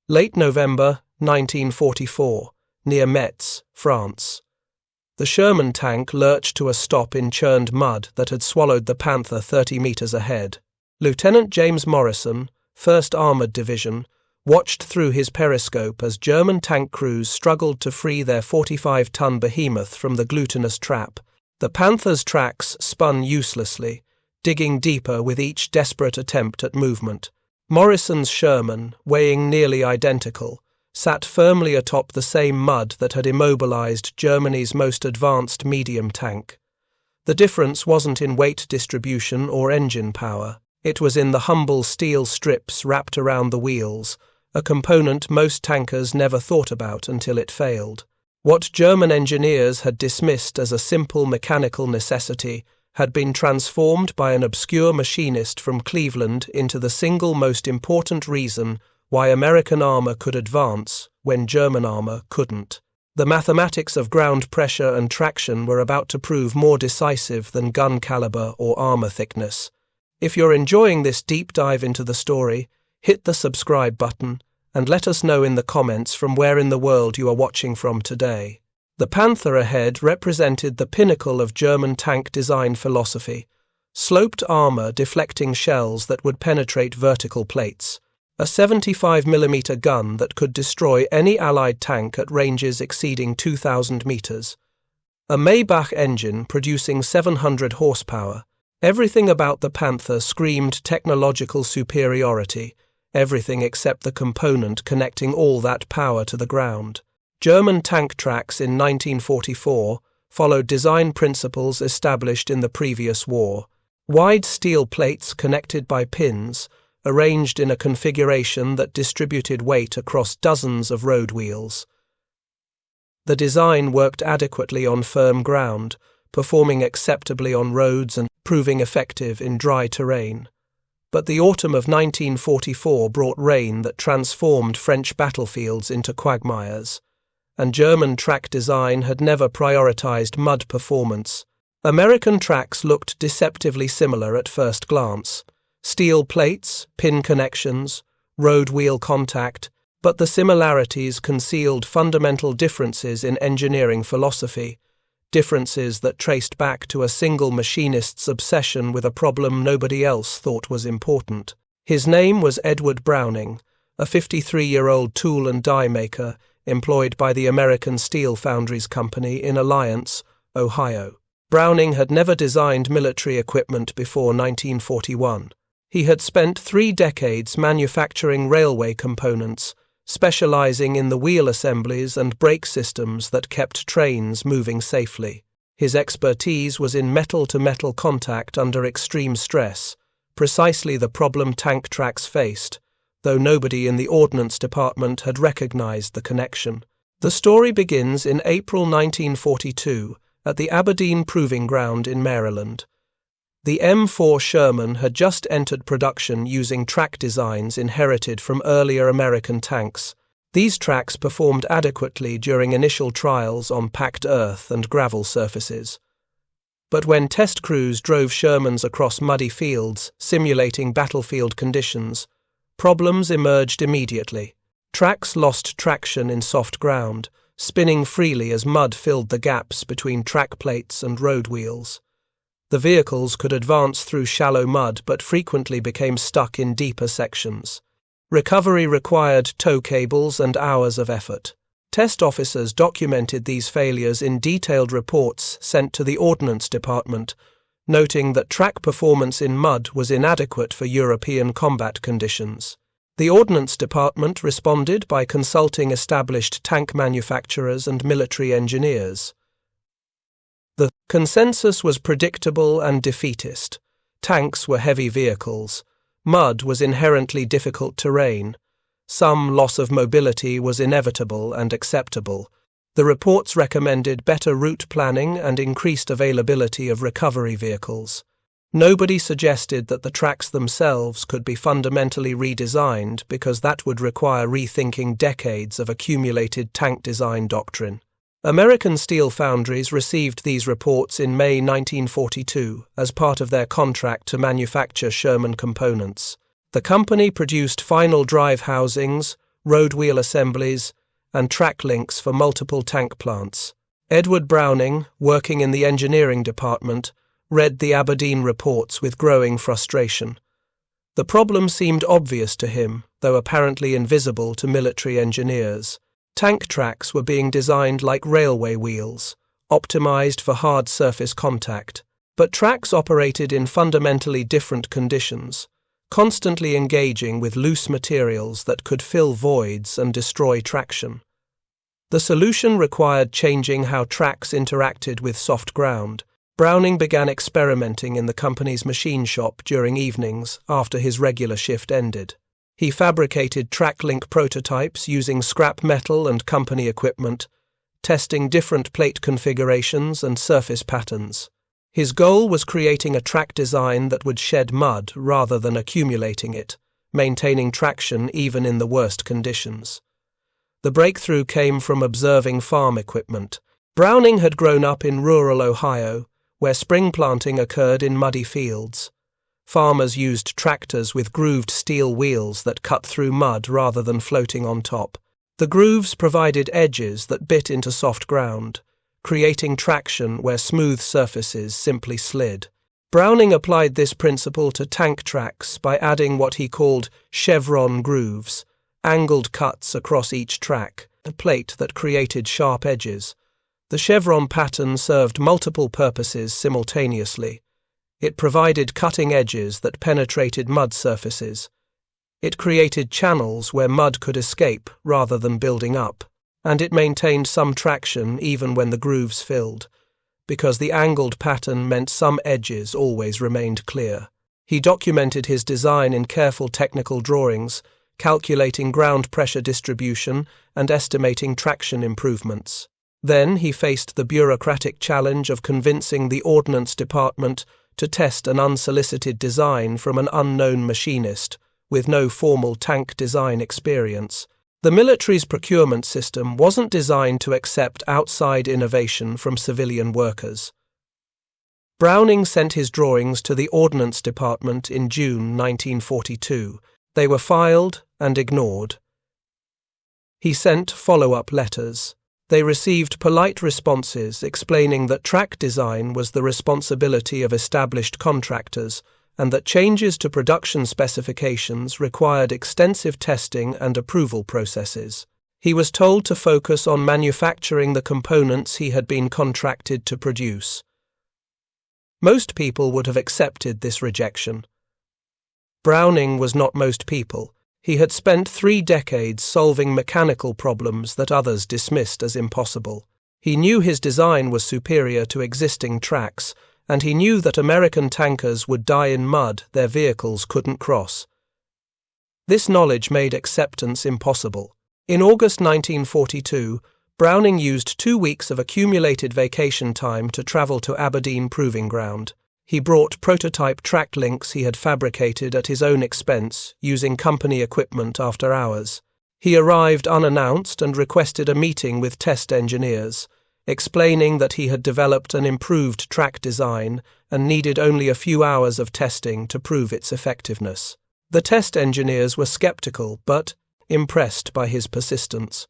Late November 1944, near Metz, France. The Sherman tank lurched to a stop in churned mud that had swallowed the Panther 30 meters ahead. Lieutenant James Morrison, 1st Armored Division, watched through his periscope as German tank crews struggled to free their 45-ton behemoth from the glutinous trap. The Panther's tracks spun uselessly, digging deeper with each desperate attempt at movement. Morrison's Sherman, weighing nearly identical, sat firmly atop the same mud that had immobilized Germany's most advanced medium tank. The difference wasn't in weight distribution or engine power. It was in the humble steel strips wrapped around the wheels, a component most tankers never thought about until it failed. What German engineers had dismissed as a simple mechanical necessity had been transformed by an obscure machinist from Cleveland into the single most important reason why American armor could advance when German armor couldn't. The mathematics of ground pressure and traction were about to prove more decisive than gun caliber or armor thickness. If you're enjoying this deep dive into the story, hit the subscribe button and let us know in the comments from where in the world you are watching from today. The Panther ahead represented the pinnacle of German tank design philosophy: sloped armor deflecting shells that would penetrate vertical plates, a 75mm gun that could destroy any Allied tank at ranges exceeding 2,000 meters, a Maybach engine producing 700 horsepower. Everything about the Panther screamed technological superiority, everything except the component connecting all that power to the ground. German tank tracks in 1944 followed design principles established in the previous war: wide steel plates connected by pins, arranged in a configuration that distributed weight across dozens of road wheels. The design worked adequately on firm ground, performing acceptably on roads and proving effective in dry terrain. But the autumn of 1944 brought rain that transformed French battlefields into quagmires, and German track design had never prioritized mud performance. American tracks looked deceptively similar at first glance: steel plates, pin connections, road wheel contact, but the similarities concealed fundamental differences in engineering philosophy, differences that traced back to a single machinist's obsession with a problem nobody else thought was important. His name was Edward Browning, a 53-year-old tool and die maker employed by the American Steel Foundries Company in Alliance, Ohio. Browning had never designed military equipment before 1941. He had spent 3 decades manufacturing railway components, specializing in the wheel assemblies and brake systems that kept trains moving safely. His expertise was in metal-to-metal contact under extreme stress, precisely the problem tank tracks faced, though nobody in the Ordnance Department had recognized the connection. The story begins in April 1942 at the Aberdeen Proving Ground in Maryland. The M4 Sherman had just entered production using track designs inherited from earlier American tanks. These tracks performed adequately during initial trials on packed earth and gravel surfaces. But when test crews drove Shermans across muddy fields, simulating battlefield conditions, problems emerged immediately. Tracks lost traction in soft ground, spinning freely as mud filled the gaps between track plates and road wheels. The vehicles could advance through shallow mud but frequently became stuck in deeper sections. Recovery required tow cables and hours of effort. Test officers documented these failures in detailed reports sent to the Ordnance Department, noting that track performance in mud was inadequate for European combat conditions. The Ordnance Department responded by consulting established tank manufacturers and military engineers. The consensus was predictable and defeatist. Tanks were heavy vehicles. Mud was inherently difficult terrain. Some loss of mobility was inevitable and acceptable. The reports recommended better route planning and increased availability of recovery vehicles. Nobody suggested that the tracks themselves could be fundamentally redesigned because that would require rethinking decades of accumulated tank design doctrine. American Steel Foundries received these reports in May 1942 as part of their contract to manufacture Sherman components. The company produced final drive housings, road wheel assemblies, and track links for multiple tank plants. Edward Browning, working in the engineering department, read the Aberdeen reports with growing frustration. The problem seemed obvious to him, though apparently invisible to military engineers. Tank tracks were being designed like railway wheels, optimized for hard surface contact. But tracks operated in fundamentally different conditions, constantly engaging with loose materials that could fill voids and destroy traction. The solution required changing how tracks interacted with soft ground. Browning began experimenting in the company's machine shop during evenings after his regular shift ended. He fabricated track link prototypes using scrap metal and company equipment, testing different plate configurations and surface patterns. His goal was creating a track design that would shed mud rather than accumulating it, maintaining traction even in the worst conditions. The breakthrough came from observing farm equipment. Browning had grown up in rural Ohio, where spring planting occurred in muddy fields. Farmers used tractors with grooved steel wheels that cut through mud rather than floating on top. The grooves provided edges that bit into soft ground, creating traction where smooth surfaces simply slid. Browning applied this principle to tank tracks by adding what he called chevron grooves, angled cuts across each track, a plate that created sharp edges. The chevron pattern served multiple purposes simultaneously. It provided cutting edges that penetrated mud surfaces. It created channels where mud could escape rather than building up. And it maintained some traction even when the grooves filled, because the angled pattern meant some edges always remained clear. He documented his design in careful technical drawings, calculating ground pressure distribution and estimating traction improvements. Then he faced the bureaucratic challenge of convincing the Ordnance Department to test an unsolicited design from an unknown machinist with no formal tank design experience. The military's procurement system wasn't designed to accept outside innovation from civilian workers. Browning sent his drawings to the Ordnance Department in June 1942. They were filed and ignored. He sent follow-up letters. They received polite responses explaining that track design was the responsibility of established contractors and that changes to production specifications required extensive testing and approval processes. He was told to focus on manufacturing the components he had been contracted to produce. Most people would have accepted this rejection. Browning was not most people. He had spent 3 decades solving mechanical problems that others dismissed as impossible. He knew his design was superior to existing tracks, and he knew that American tankers would die in mud their vehicles couldn't cross. This knowledge made acceptance impossible. In August 1942, Browning used 2 weeks of accumulated vacation time to travel to Aberdeen Proving Ground. He brought prototype track links he had fabricated at his own expense, using company equipment after hours. He arrived unannounced and requested a meeting with test engineers, explaining that he had developed an improved track design and needed only a few hours of testing to prove its effectiveness. The test engineers were skeptical but impressed by his persistence.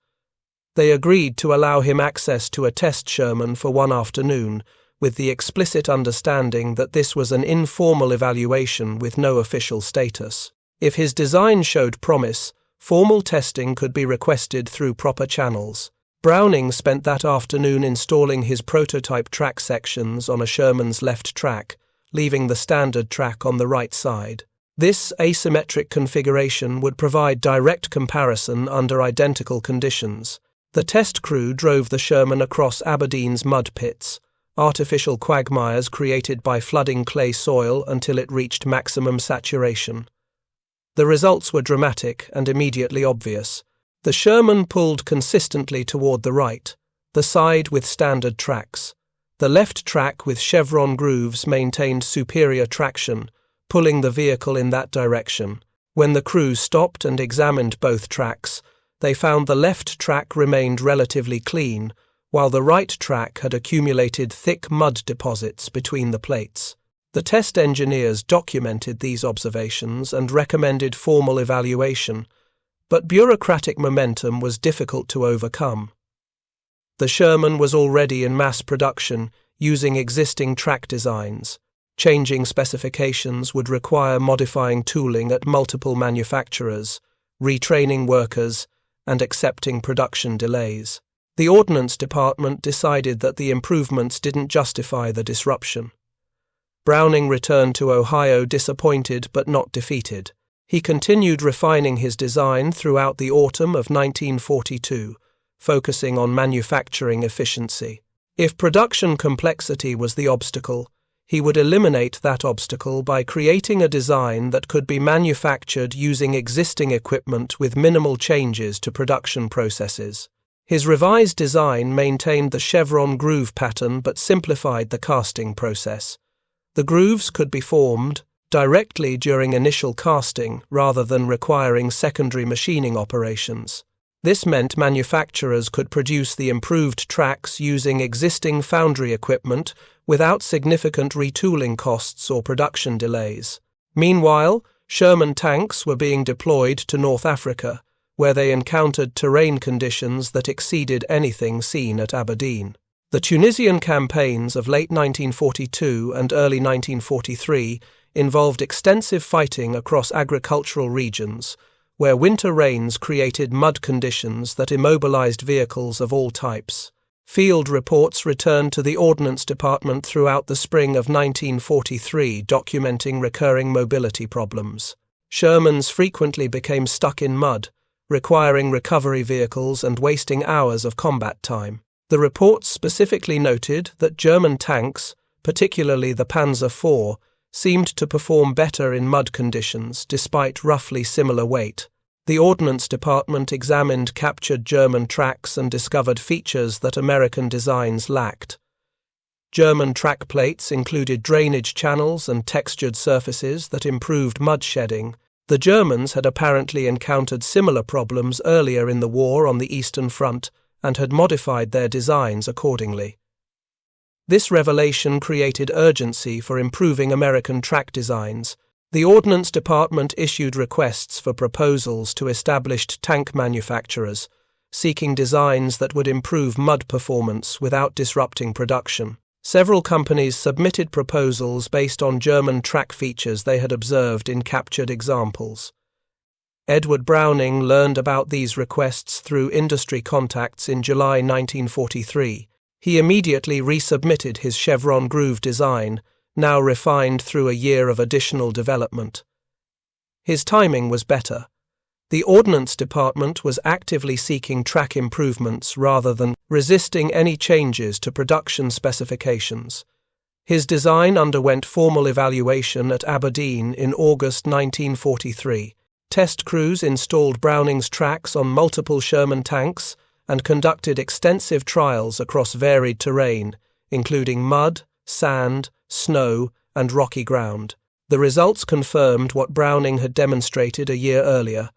They agreed to allow him access to a test Sherman for one afternoon, with the explicit understanding that this was an informal evaluation with no official status. If his design showed promise, formal testing could be requested through proper channels. Browning spent that afternoon installing his prototype track sections on a Sherman's left track, leaving the standard track on the right side. This asymmetric configuration would provide direct comparison under identical conditions. The test crew drove the Sherman across Aberdeen's mud pits, artificial quagmires created by flooding clay soil until it reached maximum saturation. The results were dramatic and immediately obvious. The Sherman pulled consistently toward the right, the side with standard tracks. The left track with chevron grooves maintained superior traction, pulling the vehicle in that direction. When the crew stopped and examined both tracks, they found the left track remained relatively clean, while the right track had accumulated thick mud deposits between the plates. The test engineers documented these observations and recommended formal evaluation, But bureaucratic momentum was difficult to overcome. The Sherman was already in mass production, using existing track designs. Changing specifications would require modifying tooling at multiple manufacturers, retraining workers, and accepting production delays. The Ordnance Department decided that the improvements didn't justify the disruption. Browning returned to Ohio disappointed but not defeated. He continued refining his design throughout the autumn of 1942, focusing on manufacturing efficiency. If production complexity was the obstacle, he would eliminate that obstacle by creating a design that could be manufactured using existing equipment with minimal changes to production processes. His revised design maintained the chevron groove pattern but simplified the casting process. The grooves could be formed directly during initial casting rather than requiring secondary machining operations. This meant manufacturers could produce the improved tracks using existing foundry equipment without significant retooling costs or production delays. Meanwhile, Sherman tanks were being deployed to North Africa, where they encountered terrain conditions that exceeded anything seen at Aberdeen. The Tunisian campaigns of late 1942 and early 1943 involved extensive fighting across agricultural regions, where winter rains created mud conditions that immobilized vehicles of all types. Field reports returned to the Ordnance Department throughout the spring of 1943 documenting recurring mobility problems. Shermans frequently became stuck in mud, requiring recovery vehicles and wasting hours of combat time. The reports specifically noted that German tanks, particularly the Panzer IV, seemed to perform better in mud conditions despite roughly similar weight. The Ordnance Department examined captured German tracks and discovered features that American designs lacked. German track plates included drainage channels and textured surfaces that improved mud shedding. The Germans had apparently encountered similar problems earlier in the war on the Eastern Front and had modified their designs accordingly. This revelation created urgency for improving American track designs. The Ordnance Department issued requests for proposals to established tank manufacturers, seeking designs that would improve mud performance without disrupting production. Several companies submitted proposals based on German track features they had observed in captured examples. Edward Browning learned about these requests through industry contacts in July 1943. He immediately resubmitted his chevron groove design, now refined through a year of additional development. His timing was better. The Ordnance Department was actively seeking track improvements rather than resisting any changes to production specifications. His design underwent formal evaluation at Aberdeen in August 1943. Test crews installed Browning's tracks on multiple Sherman tanks and conducted extensive trials across varied terrain, including mud, sand, snow, and rocky ground. The results confirmed what Browning had demonstrated a year earlier.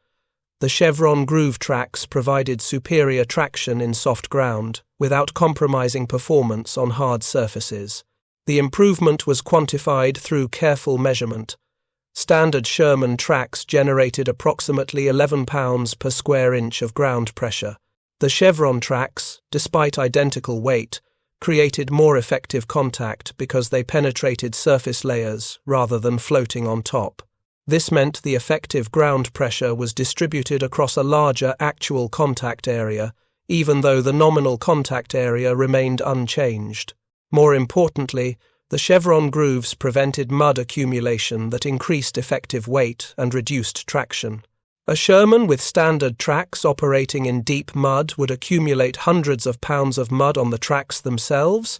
The chevron groove tracks provided superior traction in soft ground, without compromising performance on hard surfaces. The improvement was quantified through careful measurement. Standard Sherman tracks generated approximately 11 pounds per square inch of ground pressure. The chevron tracks, despite identical weight, created more effective contact because they penetrated surface layers rather than floating on top. This meant the effective ground pressure was distributed across a larger actual contact area, even though the nominal contact area remained unchanged. More importantly, the chevron grooves prevented mud accumulation that increased effective weight and reduced traction. A Sherman with standard tracks operating in deep mud would accumulate hundreds of pounds of mud on the tracks themselves,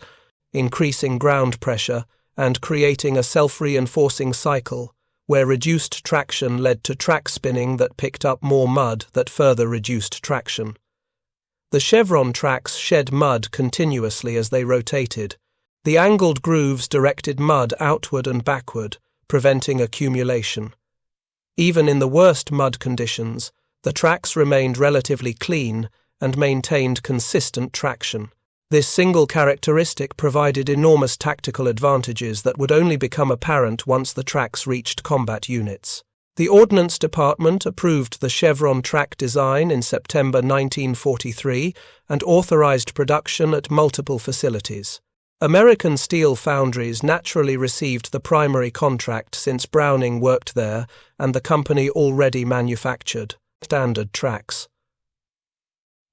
increasing ground pressure and creating a self-reinforcing cycle, where reduced traction led to track spinning that picked up more mud that further reduced traction. The chevron tracks shed mud continuously as they rotated. The angled grooves directed mud outward and backward, preventing accumulation. Even in the worst mud conditions, the tracks remained relatively clean and maintained consistent traction. This single characteristic provided enormous tactical advantages that would only become apparent once the tracks reached combat units. The Ordnance Department approved the chevron track design in September 1943 and authorized production at multiple facilities. American steel foundries naturally received the primary contract since Browning worked there and the company already manufactured standard tracks.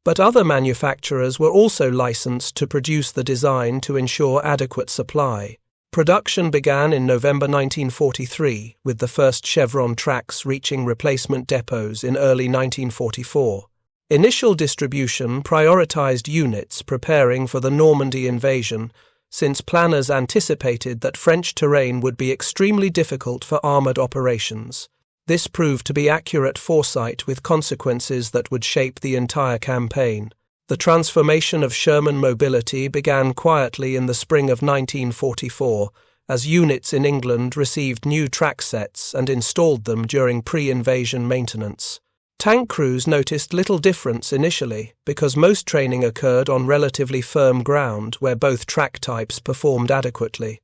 But other manufacturers were also licensed to produce the design to ensure adequate supply. Production began in November 1943, with the first chevron tracks reaching replacement depots in early 1944. Initial distribution prioritized units preparing for the Normandy invasion, since planners anticipated that French terrain would be extremely difficult for armored operations. This proved to be accurate foresight with consequences that would shape the entire campaign. The transformation of Sherman mobility began quietly in the spring of 1944, as units in England received new track sets and installed them during pre-invasion maintenance. Tank crews noticed little difference initially, because most training occurred on relatively firm ground where both track types performed adequately.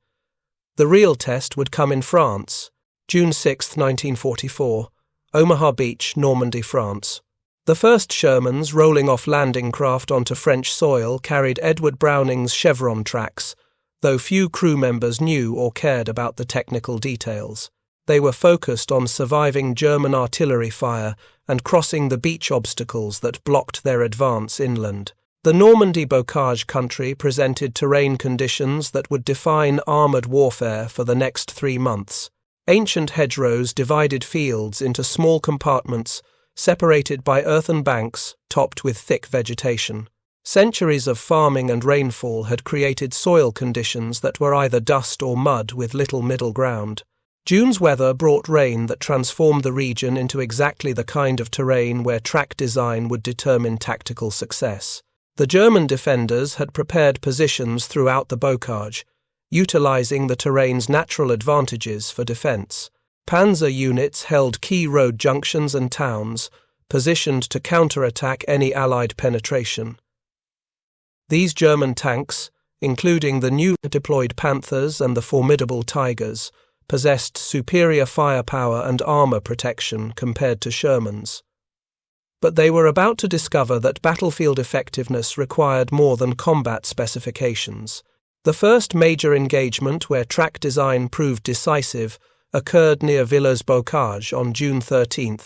The real test would come in France, June 6, 1944, Omaha Beach, Normandy, France. The first Shermans rolling off landing craft onto French soil carried Edward Browning's chevron tracks, though few crew members knew or cared about the technical details. They were focused on surviving German artillery fire and crossing the beach obstacles that blocked their advance inland. The Normandy bocage country presented terrain conditions that would define armoured warfare for the next 3 months. Ancient hedgerows divided fields into small compartments, separated by earthen banks topped with thick vegetation. Centuries of farming and rainfall had created soil conditions that were either dust or mud with little middle ground. June's weather brought rain that transformed the region into exactly the kind of terrain where track design would determine tactical success. The German defenders had prepared positions throughout the bocage, utilizing the terrain's natural advantages for defense. Panzer units held key road junctions and towns, positioned to counterattack any Allied penetration. These German tanks, including the new deployed Panthers and the formidable Tigers, possessed superior firepower and armor protection compared to Shermans. But they were about to discover that battlefield effectiveness required more than combat specifications. The first major engagement where track design proved decisive occurred near Villers-Bocage on June 13,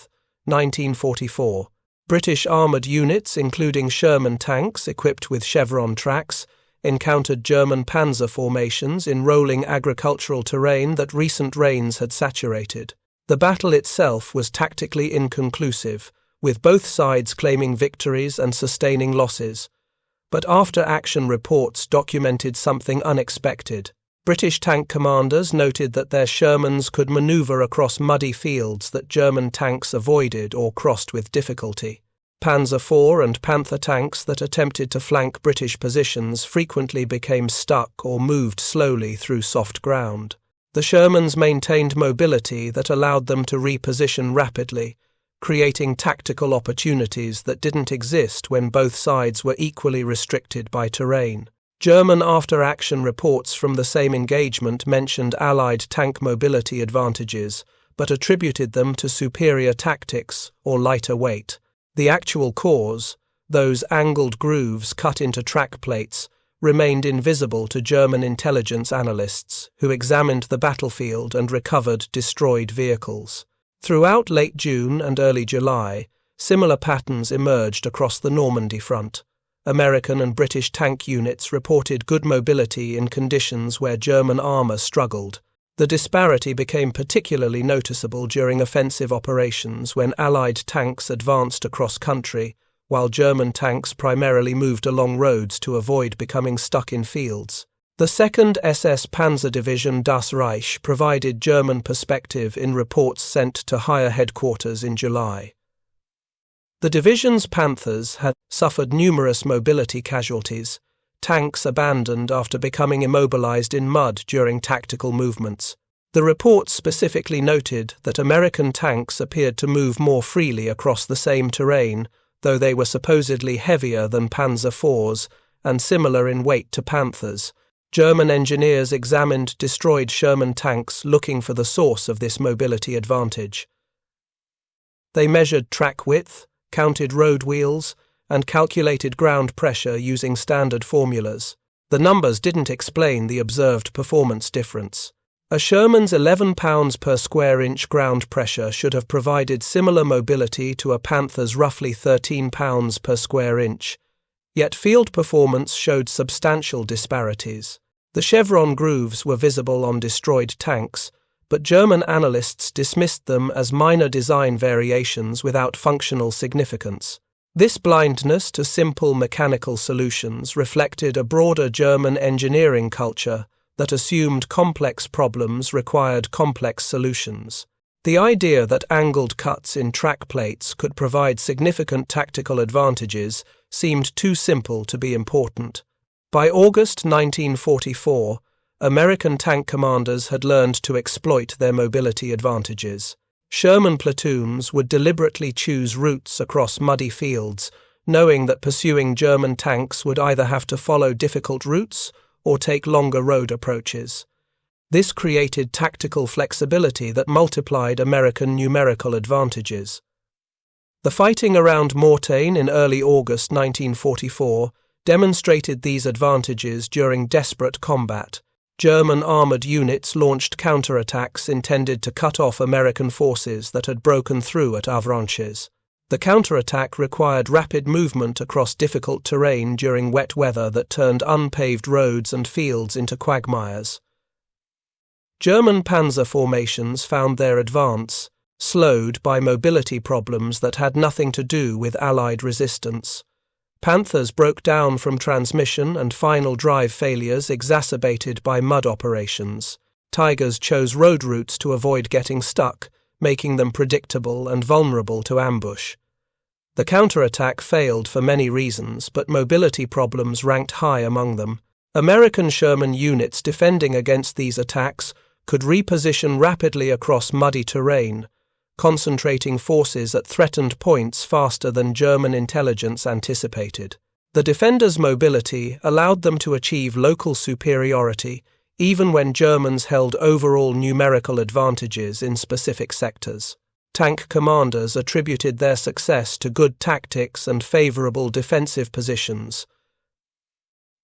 1944. British armoured units, including Sherman tanks equipped with chevron tracks, encountered German Panzer formations in rolling agricultural terrain that recent rains had saturated. The battle itself was tactically inconclusive, with both sides claiming victories and sustaining losses. But after-action reports documented something unexpected. British tank commanders noted that their Shermans could maneuver across muddy fields that German tanks avoided or crossed with difficulty. Panzer IV and Panther tanks that attempted to flank British positions frequently became stuck or moved slowly through soft ground. The Shermans maintained mobility that allowed them to reposition rapidly, creating tactical opportunities that didn't exist when both sides were equally restricted by terrain. German after-action reports from the same engagement mentioned Allied tank mobility advantages, but attributed them to superior tactics or lighter weight. The actual cause, those angled grooves cut into track plates, remained invisible to German intelligence analysts who examined the battlefield and recovered destroyed vehicles. Throughout late June and early July, similar patterns emerged across the Normandy front. American and British tank units reported good mobility in conditions where German armour struggled. The disparity became particularly noticeable during offensive operations when Allied tanks advanced across country, while German tanks primarily moved along roads to avoid becoming stuck in fields. The 2nd SS Panzer Division Das Reich provided German perspective in reports sent to higher headquarters in July. The division's Panthers had suffered numerous mobility casualties, tanks abandoned after becoming immobilized in mud during tactical movements. The reports specifically noted that American tanks appeared to move more freely across the same terrain, though they were supposedly heavier than Panzer IVs and similar in weight to Panthers. German engineers examined destroyed Sherman tanks looking for the source of this mobility advantage. They measured track width, counted road wheels, and calculated ground pressure using standard formulas. The numbers didn't explain the observed performance difference. A Sherman's 11 pounds per square inch ground pressure should have provided similar mobility to a Panther's roughly 13 pounds per square inch, yet field performance showed substantial disparities. The chevron grooves were visible on destroyed tanks, but German analysts dismissed them as minor design variations without functional significance. This blindness to simple mechanical solutions reflected a broader German engineering culture that assumed complex problems required complex solutions. The idea that angled cuts in track plates could provide significant tactical advantages seemed too simple to be important. By August 1944, American tank commanders had learned to exploit their mobility advantages. Sherman platoons would deliberately choose routes across muddy fields, knowing that pursuing German tanks would either have to follow difficult routes or take longer road approaches. This created tactical flexibility that multiplied American numerical advantages. The fighting around Mortain in early August 1944 demonstrated these advantages during desperate combat. German armoured units launched counterattacks intended to cut off American forces that had broken through at Avranches. The counterattack required rapid movement across difficult terrain during wet weather that turned unpaved roads and fields into quagmires. German Panzer formations found their advance slowed by mobility problems that had nothing to do with Allied resistance. Panthers broke down from transmission and final drive failures exacerbated by mud operations. Tigers chose road routes to avoid getting stuck, making them predictable and vulnerable to ambush. The counterattack failed for many reasons, but mobility problems ranked high among them. American Sherman units defending against these attacks could reposition rapidly across muddy terrain, concentrating forces at threatened points faster than German intelligence anticipated. The defenders' mobility allowed them to achieve local superiority, even when Germans held overall numerical advantages in specific sectors. Tank commanders attributed their success to good tactics and favorable defensive positions.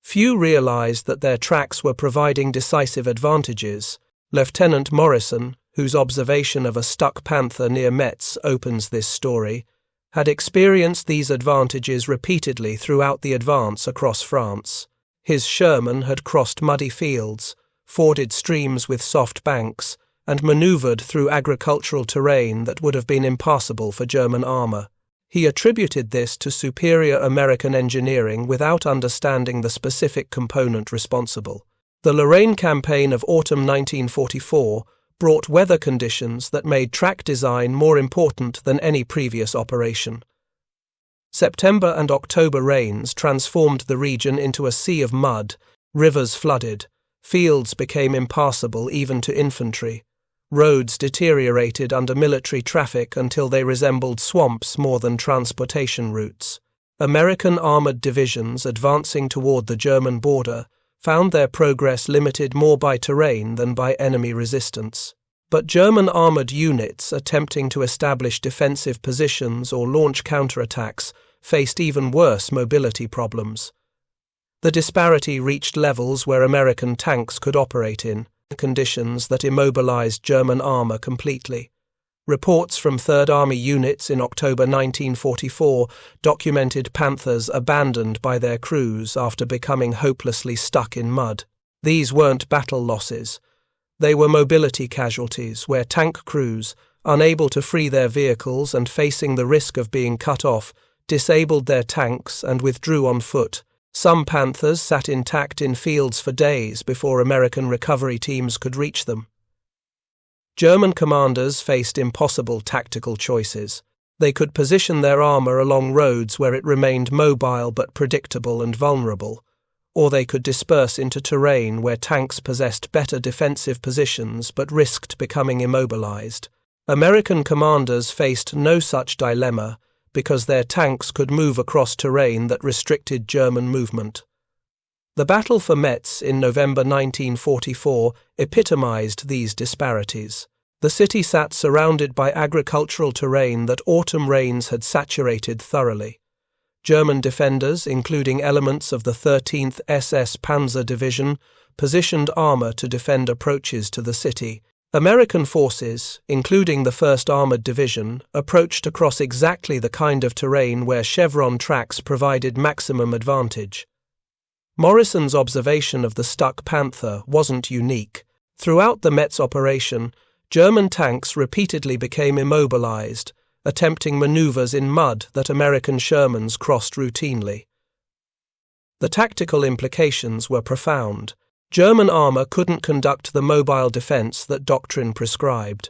Few realized that their tracks were providing decisive advantages. Lieutenant Morrison, whose observation of a stuck Panther near Metz opens this story, had experienced these advantages repeatedly throughout the advance across France. His Sherman had crossed muddy fields, forded streams with soft banks, and maneuvered through agricultural terrain that would have been impassable for German armor. He attributed this to superior American engineering without understanding the specific component responsible. The Lorraine campaign of autumn 1944 brought weather conditions that made track design more important than any previous operation. September and October rains transformed the region into a sea of mud, rivers flooded, fields became impassable even to infantry. Roads deteriorated under military traffic until they resembled swamps more than transportation routes. American armored divisions advancing toward the German border found their progress limited more by terrain than by enemy resistance. But German armored units attempting to establish defensive positions or launch counterattacks faced even worse mobility problems. The disparity reached levels where American tanks could operate in conditions that immobilized German armor completely. Reports from Third Army units in October 1944 documented Panthers abandoned by their crews after becoming hopelessly stuck in mud. These weren't battle losses. They were mobility casualties where tank crews, unable to free their vehicles and facing the risk of being cut off, disabled their tanks and withdrew on foot. Some Panthers sat intact in fields for days before American recovery teams could reach them. German commanders faced impossible tactical choices. They could position their armor along roads where it remained mobile but predictable and vulnerable, or they could disperse into terrain where tanks possessed better defensive positions but risked becoming immobilized. American commanders faced no such dilemma because their tanks could move across terrain that restricted German movement. The Battle for Metz in November 1944 epitomized these disparities. The city sat surrounded by agricultural terrain that autumn rains had saturated thoroughly. German defenders, including elements of the 13th SS Panzer Division, positioned armor to defend approaches to the city. American forces, including the 1st Armored Division, approached across exactly the kind of terrain where chevron tracks provided maximum advantage. Morrison's observation of the stuck Panther wasn't unique. Throughout the Metz operation, German tanks repeatedly became immobilized, attempting maneuvers in mud that American Shermans crossed routinely. The tactical implications were profound. German armor couldn't conduct the mobile defense that doctrine prescribed.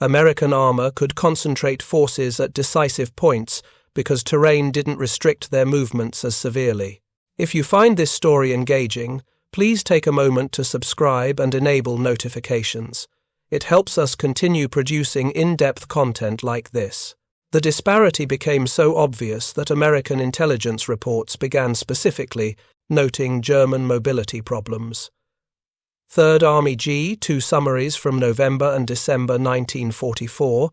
American armor could concentrate forces at decisive points because terrain didn't restrict their movements as severely. If you find this story engaging, please take a moment to subscribe and enable notifications. It helps us continue producing in-depth content like this. The disparity became so obvious that American intelligence reports began specifically noting German mobility problems. 3rd Army G, 2 summaries from November and December 1944,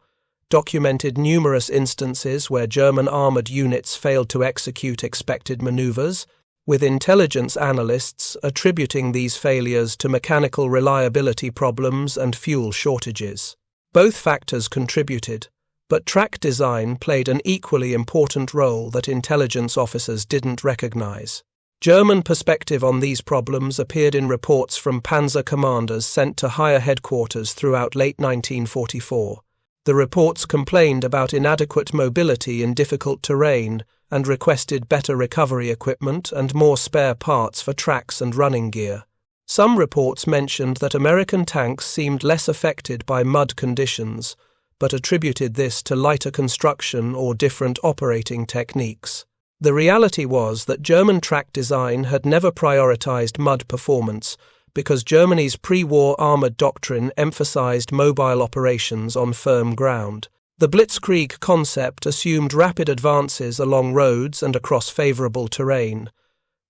documented numerous instances where German armored units failed to execute expected maneuvers, with intelligence analysts attributing these failures to mechanical reliability problems and fuel shortages. Both factors contributed, but track design played an equally important role that intelligence officers didn't recognize. German perspective on these problems appeared in reports from Panzer commanders sent to higher headquarters throughout late 1944. The reports complained about inadequate mobility in difficult terrain and requested better recovery equipment and more spare parts for tracks and running gear. Some reports mentioned that American tanks seemed less affected by mud conditions, but attributed this to lighter construction or different operating techniques. The reality was that German track design had never prioritized mud performance because Germany's pre-war armored doctrine emphasized mobile operations on firm ground. The Blitzkrieg concept assumed rapid advances along roads and across favorable terrain.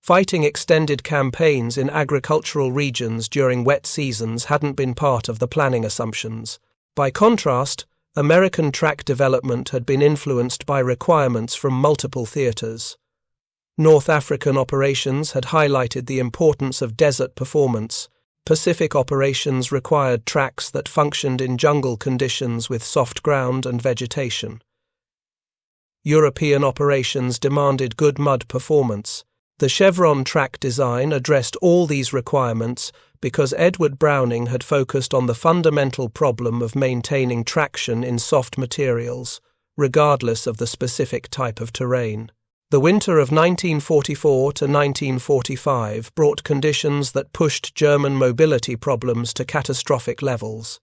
Fighting extended campaigns in agricultural regions during wet seasons hadn't been part of the planning assumptions. By contrast, American track development had been influenced by requirements from multiple theaters. North African operations had highlighted the importance of desert performance. Pacific operations required tracks that functioned in jungle conditions with soft ground and vegetation. European operations demanded good mud performance. The chevron track design addressed all these requirements because Edward Browning had focused on the fundamental problem of maintaining traction in soft materials, regardless of the specific type of terrain. The winter of 1944 to 1945 brought conditions that pushed German mobility problems to catastrophic levels.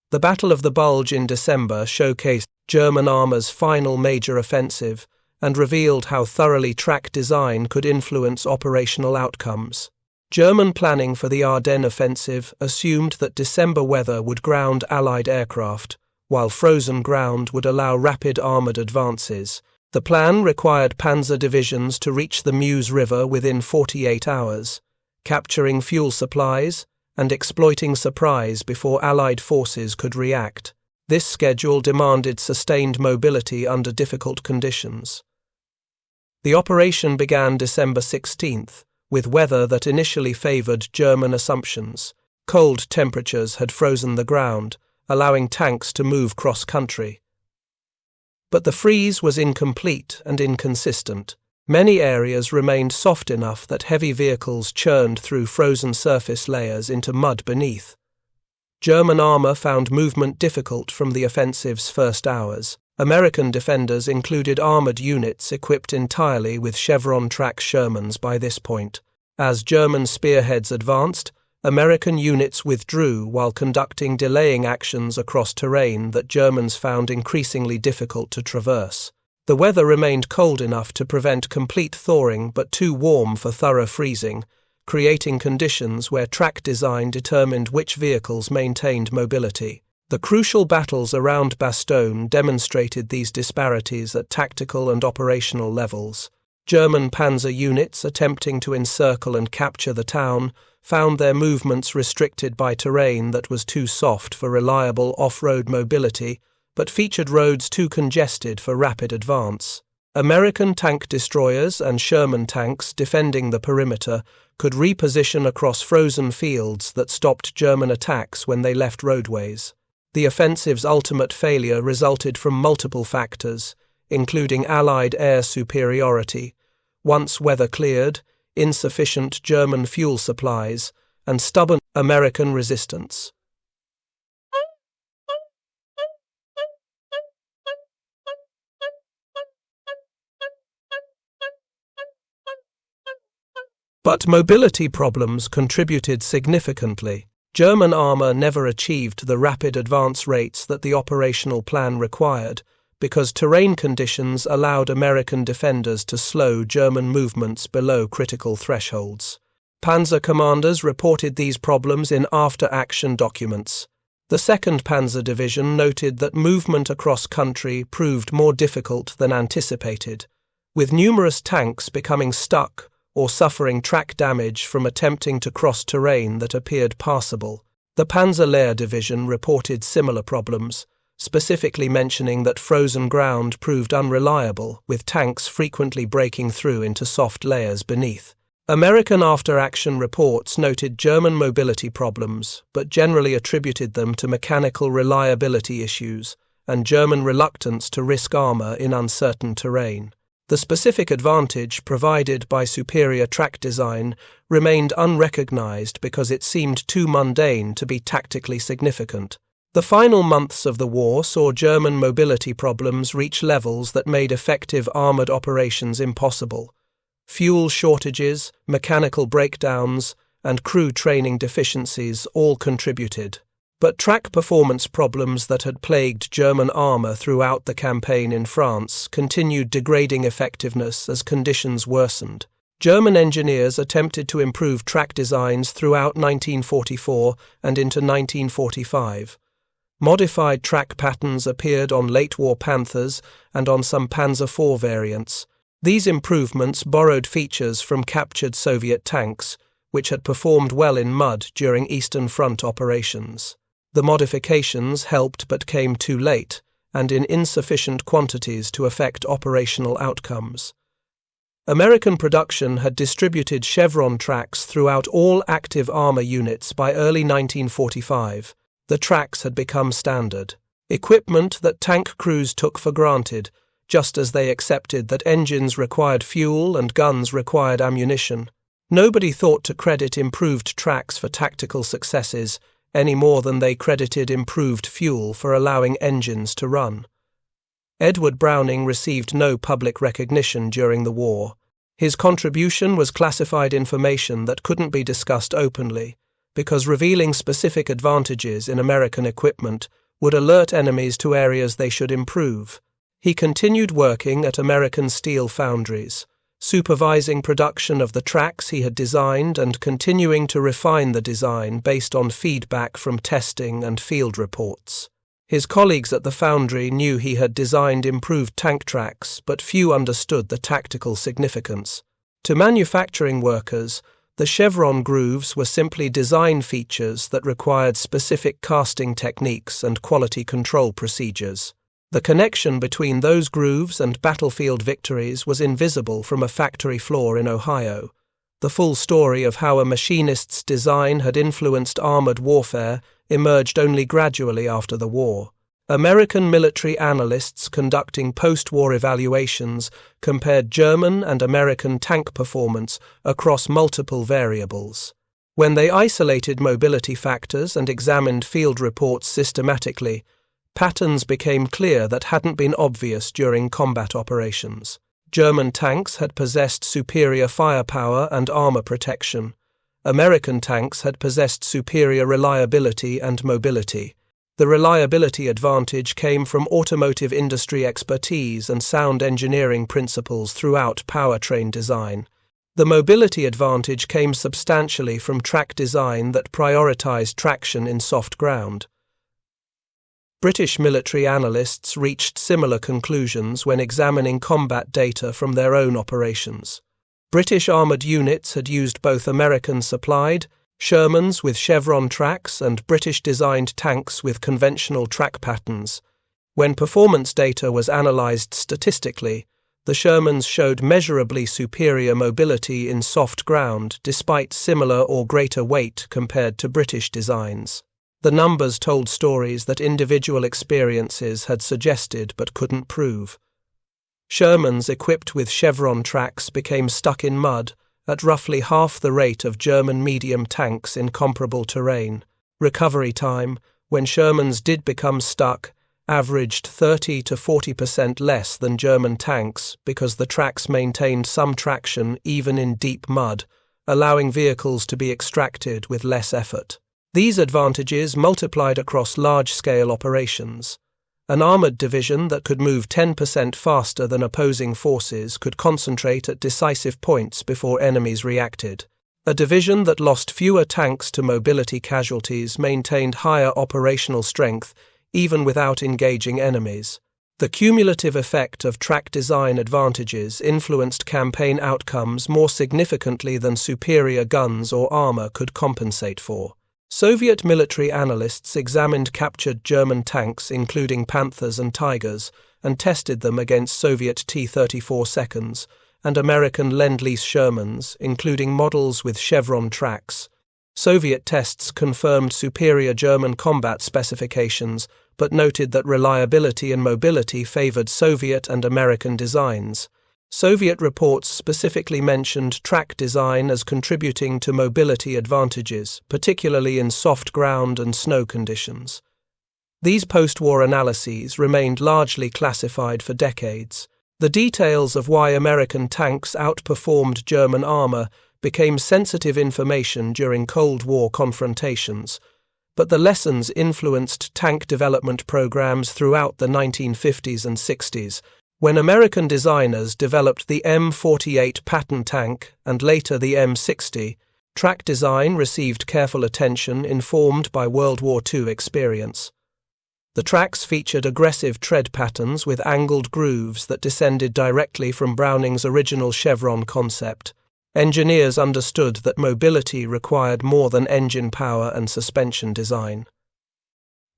The Battle of the Bulge in December showcased German armor's final major offensive and revealed how thoroughly track design could influence operational outcomes. German planning for the Ardennes offensive assumed that December weather would ground Allied aircraft, while frozen ground would allow rapid armored advances. The plan required Panzer divisions to reach the Meuse River within 48 hours, capturing fuel supplies and exploiting surprise before Allied forces could react. This schedule demanded sustained mobility under difficult conditions. The operation began December 16th, with weather that initially favored German assumptions. Cold temperatures had frozen the ground, allowing tanks to move cross-country. But the freeze was incomplete and inconsistent. Many areas remained soft enough that heavy vehicles churned through frozen surface layers into mud beneath. German armor found movement difficult from the offensive's first hours. American defenders included armored units equipped entirely with chevron track Shermans by this point. As German spearheads advanced, American units withdrew while conducting delaying actions across terrain that Germans found increasingly difficult to traverse. The weather remained cold enough to prevent complete thawing but too warm for thorough freezing, creating conditions where track design determined which vehicles maintained mobility. The crucial battles around Bastogne demonstrated these disparities at tactical and operational levels. German panzer units attempting to encircle and capture the town found their movements restricted by terrain that was too soft for reliable off-road mobility, but featured roads too congested for rapid advance. American tank destroyers and Sherman tanks defending the perimeter could reposition across frozen fields that stopped German attacks when they left roadways. The offensive's ultimate failure resulted from multiple factors, including Allied air superiority, once weather cleared, insufficient German fuel supplies, and stubborn American resistance. But mobility problems contributed significantly. German armor never achieved the rapid advance rates that the operational plan required, because terrain conditions allowed American defenders to slow German movements below critical thresholds. Panzer commanders reported these problems in after-action documents. The 2nd Panzer Division noted that movement across country proved more difficult than anticipated, with numerous tanks becoming stuck or suffering track damage from attempting to cross terrain that appeared passable. The Panzer Division reported similar problems, specifically mentioning that frozen ground proved unreliable, with tanks frequently breaking through into soft layers beneath. American after-action reports noted German mobility problems, but generally attributed them to mechanical reliability issues and German reluctance to risk armor in uncertain terrain. The specific advantage provided by superior track design remained unrecognized because it seemed too mundane to be tactically significant. The final months of the war saw German mobility problems reach levels that made effective armored operations impossible. Fuel shortages, mechanical breakdowns, and crew training deficiencies all contributed. But track performance problems that had plagued German armor throughout the campaign in France continued degrading effectiveness as conditions worsened. German engineers attempted to improve track designs throughout 1944 and into 1945. Modified track patterns appeared on late-war Panthers and on some Panzer IV variants. These improvements borrowed features from captured Soviet tanks, which had performed well in mud during Eastern Front operations. The modifications helped but came too late, and in insufficient quantities to affect operational outcomes. American production had distributed chevron tracks throughout all active armor units by early 1945. The tracks had become standard. Equipment that tank crews took for granted, just as they accepted that engines required fuel and guns required ammunition. Nobody thought to credit improved tracks for tactical successes any more than they credited improved fuel for allowing engines to run. Edward Browning received no public recognition during the war. His contribution was classified information that couldn't be discussed openly, because revealing specific advantages in American equipment would alert enemies to areas they should improve. He continued working at American steel foundries, supervising production of the tracks he had designed and continuing to refine the design based on feedback from testing and field reports. His colleagues at the foundry knew he had designed improved tank tracks, but few understood the tactical significance. To manufacturing workers, the chevron grooves were simply design features that required specific casting techniques and quality control procedures. The connection between those grooves and battlefield victories was invisible from a factory floor in Ohio. The full story of how a machinist's design had influenced armored warfare emerged only gradually after the war. American military analysts conducting post-war evaluations compared German and American tank performance across multiple variables. When they isolated mobility factors and examined field reports systematically, patterns became clear that hadn't been obvious during combat operations. German tanks had possessed superior firepower and armor protection. American tanks had possessed superior reliability and mobility. The reliability advantage came from automotive industry expertise and sound engineering principles throughout powertrain design. The mobility advantage came substantially from track design that prioritized traction in soft ground. British military analysts reached similar conclusions when examining combat data from their own operations. British armoured units had used both American-supplied Shermans with chevron tracks and British-designed tanks with conventional track patterns. When performance data was analysed statistically, the Shermans showed measurably superior mobility in soft ground despite similar or greater weight compared to British designs. The numbers told stories that individual experiences had suggested but couldn't prove. Shermans equipped with chevron tracks became stuck in mud at roughly half the rate of German medium tanks in comparable terrain. Recovery time, when Shermans did become stuck, averaged 30 to 40% less than German tanks because the tracks maintained some traction even in deep mud, allowing vehicles to be extracted with less effort. These advantages multiplied across large-scale operations. An armoured division that could move 10% faster than opposing forces could concentrate at decisive points before enemies reacted. A division that lost fewer tanks to mobility casualties maintained higher operational strength even without engaging enemies. The cumulative effect of track design advantages influenced campaign outcomes more significantly than superior guns or armour could compensate for. Soviet military analysts examined captured German tanks, including Panthers and Tigers, and tested them against Soviet T-34 seconds and American Lend-Lease Shermans, including models with chevron tracks. Soviet tests confirmed superior German combat specifications, but noted that reliability and mobility favored Soviet and American designs. Soviet reports specifically mentioned track design as contributing to mobility advantages, particularly in soft ground and snow conditions. These post-war analyses remained largely classified for decades. The details of why American tanks outperformed German armor became sensitive information during Cold War confrontations, but the lessons influenced tank development programs throughout the 1950s and 60s, when American designers developed the M48 Patton tank and later the M60. Track design received careful attention informed by World War II experience. The tracks featured aggressive tread patterns with angled grooves that descended directly from Browning's original chevron concept. Engineers understood that mobility required more than engine power and suspension design.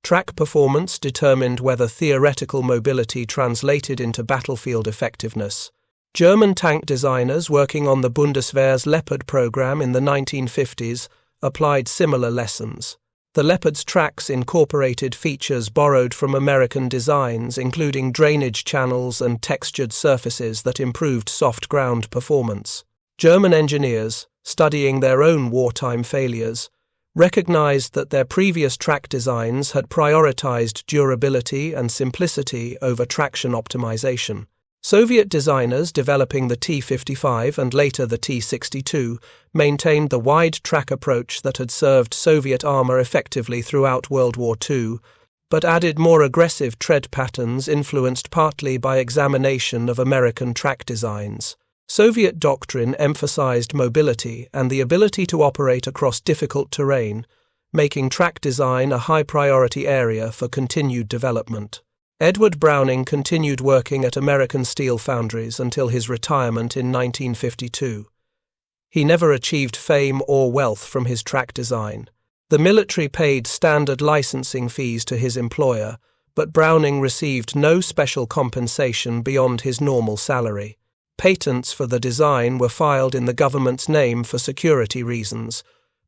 Track performance determined whether theoretical mobility translated into battlefield effectiveness. German tank designers working on the Bundeswehr's Leopard program in the 1950s applied similar lessons. The Leopard's tracks incorporated features borrowed from American designs, including drainage channels and textured surfaces that improved soft ground performance. German engineers, studying their own wartime failures, recognized that their previous track designs had prioritized durability and simplicity over traction optimization. Soviet designers developing the T-55 and later the T-62 maintained the wide track approach that had served Soviet armor effectively throughout World War II, but added more aggressive tread patterns influenced partly by examination of American track designs. Soviet doctrine emphasized mobility and the ability to operate across difficult terrain, making track design a high-priority area for continued development. Edward Browning continued working at American steel foundries until his retirement in 1952. He never achieved fame or wealth from his track design. The military paid standard licensing fees to his employer, but Browning received no special compensation beyond his normal salary. Patents for the design were filed in the government's name for security reasons,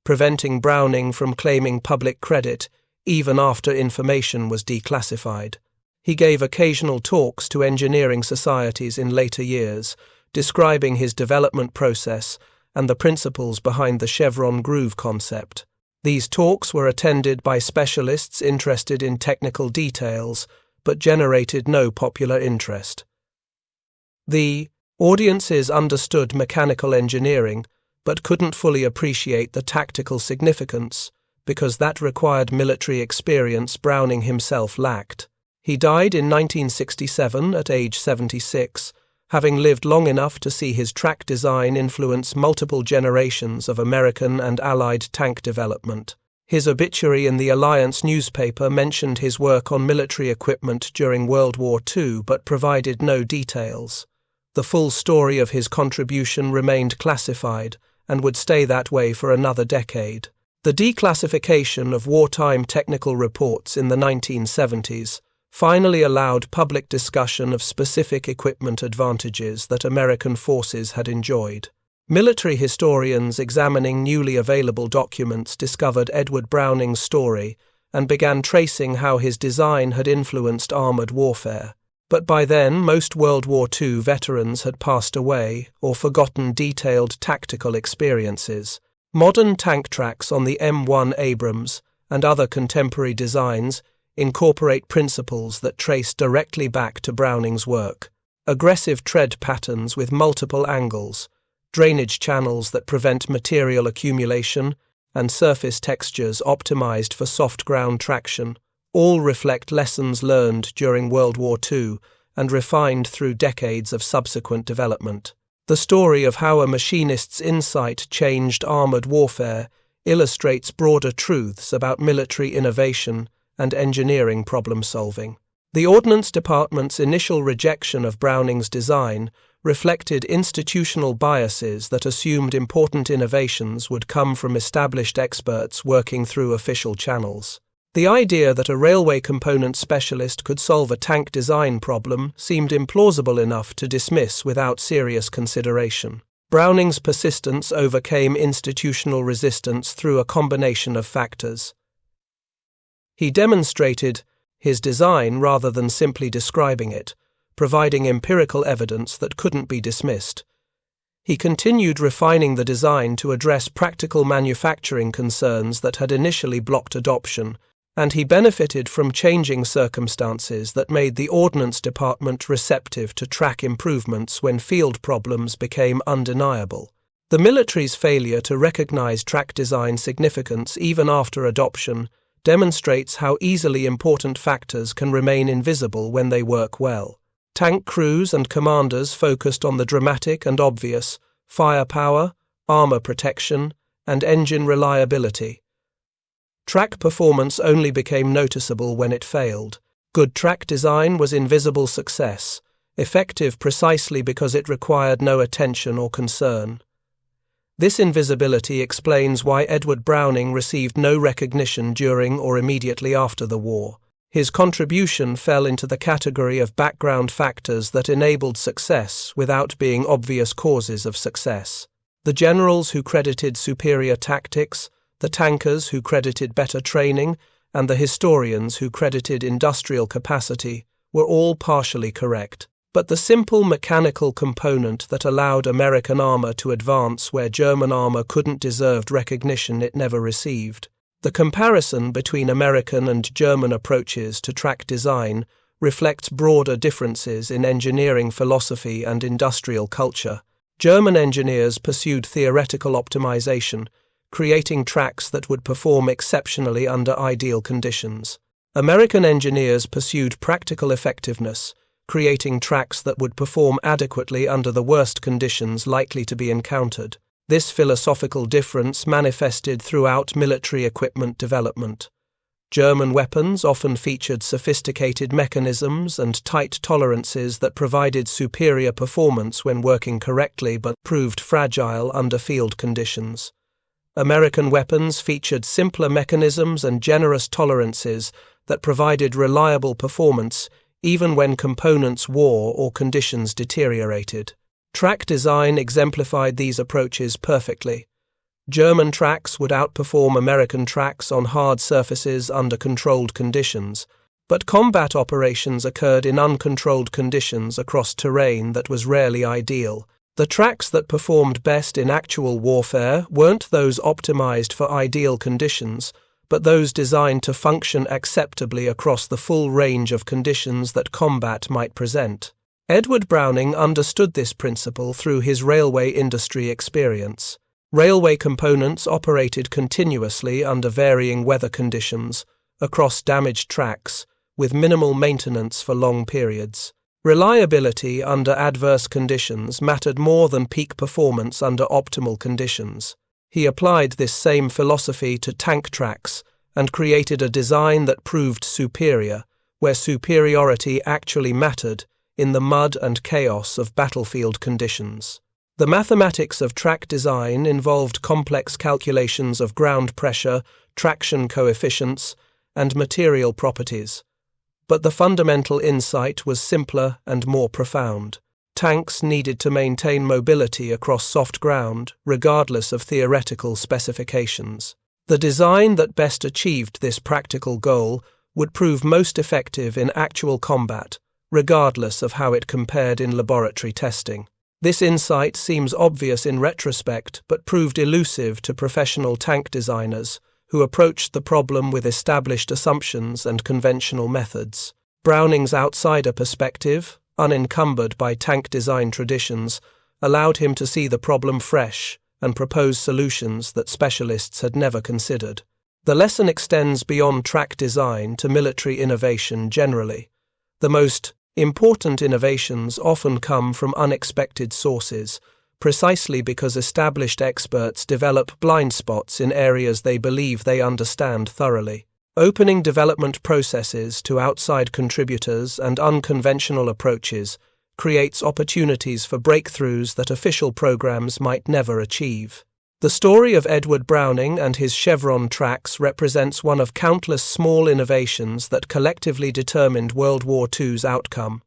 preventing Browning from claiming public credit even after information was declassified. He gave occasional talks to engineering societies in later years, describing his development process and the principles behind the chevron groove concept. These talks were attended by specialists interested in technical details, but generated no popular interest. The audiences understood mechanical engineering, but couldn't fully appreciate the tactical significance, because that required military experience Browning himself lacked. He died in 1967 at age 76, having lived long enough to see his track design influence multiple generations of American and Allied tank development. His obituary in the Alliance newspaper mentioned his work on military equipment during World War II but provided no details. The full story of his contribution remained classified and would stay that way for another decade. The declassification of wartime technical reports in the 1970s finally allowed public discussion of specific equipment advantages that American forces had enjoyed. Military historians examining newly available documents discovered Edward Browning's story and began tracing how his design had influenced armored warfare. But by then, most World War II veterans had passed away or forgotten detailed tactical experiences. Modern tank tracks on the M1 Abrams and other contemporary designs incorporate principles that trace directly back to Browning's work. Aggressive tread patterns with multiple angles, drainage channels that prevent material accumulation, and surface textures optimized for soft ground traction all reflect lessons learned during World War II and refined through decades of subsequent development. The story of how a machinist's insight changed armored warfare illustrates broader truths about military innovation and engineering problem-solving. The Ordnance Department's initial rejection of Browning's design reflected institutional biases that assumed important innovations would come from established experts working through official channels. The idea that a railway component specialist could solve a tank design problem seemed implausible enough to dismiss without serious consideration. Browning's persistence overcame institutional resistance through a combination of factors. He demonstrated his design rather than simply describing it, providing empirical evidence that couldn't be dismissed. He continued refining the design to address practical manufacturing concerns that had initially blocked adoption, and he benefited from changing circumstances that made the Ordnance Department receptive to track improvements when field problems became undeniable. The military's failure to recognize track design significance even after adoption demonstrates how easily important factors can remain invisible when they work well. Tank crews and commanders focused on the dramatic and obvious: firepower, armor protection, and engine reliability. Track performance only became noticeable when it failed. Good track design was invisible success, effective precisely because it required no attention or concern. This invisibility explains why Edward Browning received no recognition during or immediately after the war. His contribution fell into the category of background factors that enabled success without being obvious causes of success. The generals who credited superior tactics, the tankers who credited better training, and the historians who credited industrial capacity were all partially correct. But the simple mechanical component that allowed American armor to advance where German armor couldn't deserve recognition it never received. The comparison between American and German approaches to track design reflects broader differences in engineering philosophy and industrial culture. German engineers pursued theoretical optimization, creating tracks that would perform exceptionally under ideal conditions. American engineers pursued practical effectiveness, creating tracks that would perform adequately under the worst conditions likely to be encountered. This philosophical difference manifested throughout military equipment development. German weapons often featured sophisticated mechanisms and tight tolerances that provided superior performance when working correctly but proved fragile under field conditions. American weapons featured simpler mechanisms and generous tolerances that provided reliable performance even when components wore or conditions deteriorated. Track design exemplified these approaches perfectly. German tracks would outperform American tracks on hard surfaces under controlled conditions, but combat operations occurred in uncontrolled conditions across terrain that was rarely ideal. The tracks that performed best in actual warfare weren't those optimized for ideal conditions, but those designed to function acceptably across the full range of conditions that combat might present. Edward Browning understood this principle through his railway industry experience. Railway components operated continuously under varying weather conditions, across damaged tracks, with minimal maintenance for long periods. Reliability under adverse conditions mattered more than peak performance under optimal conditions. He applied this same philosophy to tank tracks and created a design that proved superior, where superiority actually mattered, in the mud and chaos of battlefield conditions. The mathematics of track design involved complex calculations of ground pressure, traction coefficients, and material properties. But the fundamental insight was simpler and more profound. Tanks needed to maintain mobility across soft ground, regardless of theoretical specifications. The design that best achieved this practical goal would prove most effective in actual combat, regardless of how it compared in laboratory testing. This insight seems obvious in retrospect, but proved elusive to professional tank designers who approached the problem with established assumptions and conventional methods. Browning's outsider perspective, unencumbered by tank design traditions, allowed him to see the problem fresh and propose solutions that specialists had never considered. The lesson extends beyond track design to military innovation generally. The most important innovations often come from unexpected sources, precisely because established experts develop blind spots in areas they believe they understand thoroughly. Opening development processes to outside contributors and unconventional approaches creates opportunities for breakthroughs that official programs might never achieve. The story of Edward Browning and his chevron tracks represents one of countless small innovations that collectively determined World War II's outcome.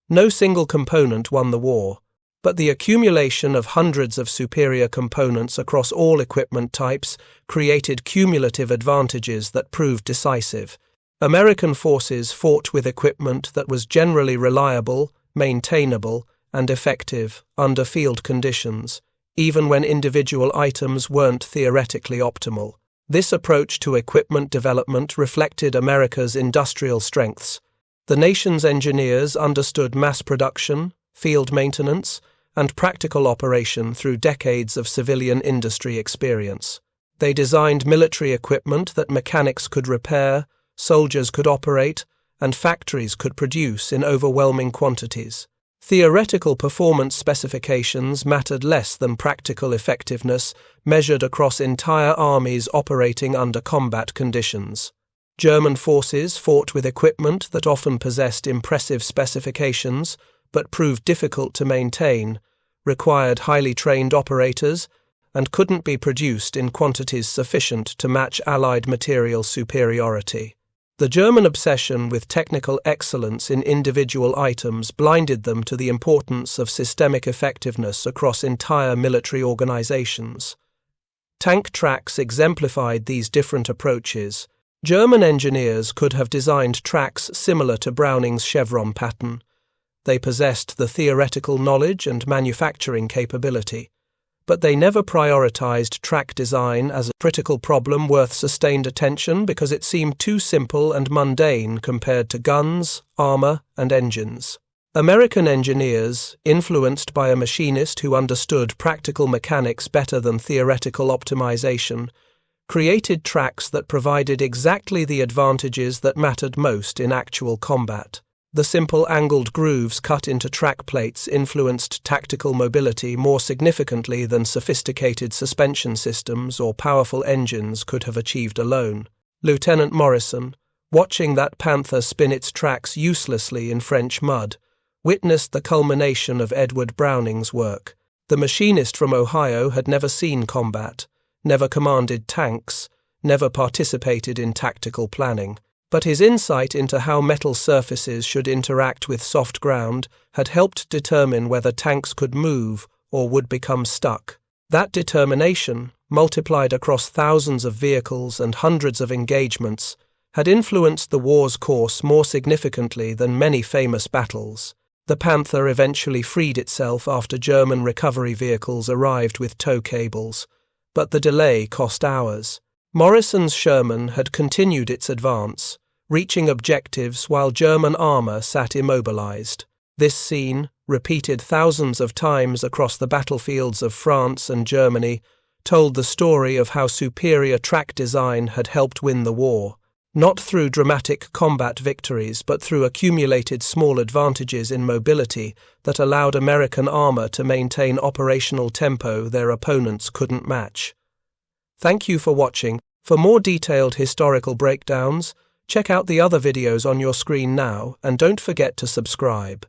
No single component won the war, but the accumulation of hundreds of superior components across all equipment types created cumulative advantages that proved decisive. American forces fought with equipment that was generally reliable, maintainable, and effective under field conditions, even when individual items weren't theoretically optimal. This approach to equipment development reflected America's industrial strengths. The nation's engineers understood mass production, field maintenance, and practical operation through decades of civilian industry experience. They designed military equipment that mechanics could repair, soldiers could operate, and factories could produce in overwhelming quantities. Theoretical performance specifications mattered less than practical effectiveness measured across entire armies operating under combat conditions. German forces fought with equipment that often possessed impressive specifications but proved difficult to maintain, required highly trained operators, and couldn't be produced in quantities sufficient to match Allied material superiority. The German obsession with technical excellence in individual items blinded them to the importance of systemic effectiveness across entire military organizations. Tank tracks exemplified these different approaches. German engineers could have designed tracks similar to Browning's chevron pattern. They possessed the theoretical knowledge and manufacturing capability, but they never prioritized track design as a critical problem worth sustained attention because it seemed too simple and mundane compared to guns, armor, and engines. American engineers, influenced by a machinist who understood practical mechanics better than theoretical optimization, created tracks that provided exactly the advantages that mattered most in actual combat. The simple angled grooves cut into track plates influenced tactical mobility more significantly than sophisticated suspension systems or powerful engines could have achieved alone. Lieutenant Morrison, watching that Panther spin its tracks uselessly in French mud, witnessed the culmination of Edward Browning's work. The machinist from Ohio had never seen combat, never commanded tanks, never participated in tactical planning. But his insight into how metal surfaces should interact with soft ground had helped determine whether tanks could move or would become stuck. That determination, multiplied across thousands of vehicles and hundreds of engagements, had influenced the war's course more significantly than many famous battles. The Panther eventually freed itself after German recovery vehicles arrived with tow cables, but the delay cost hours. Morrison's Sherman had continued its advance, reaching objectives while German armor sat immobilized. This scene, repeated thousands of times across the battlefields of France and Germany, told the story of how superior track design had helped win the war, not through dramatic combat victories but through accumulated small advantages in mobility that allowed American armor to maintain operational tempo their opponents couldn't match. Thank you for watching. For more detailed historical breakdowns, check out the other videos on your screen now and don't forget to subscribe.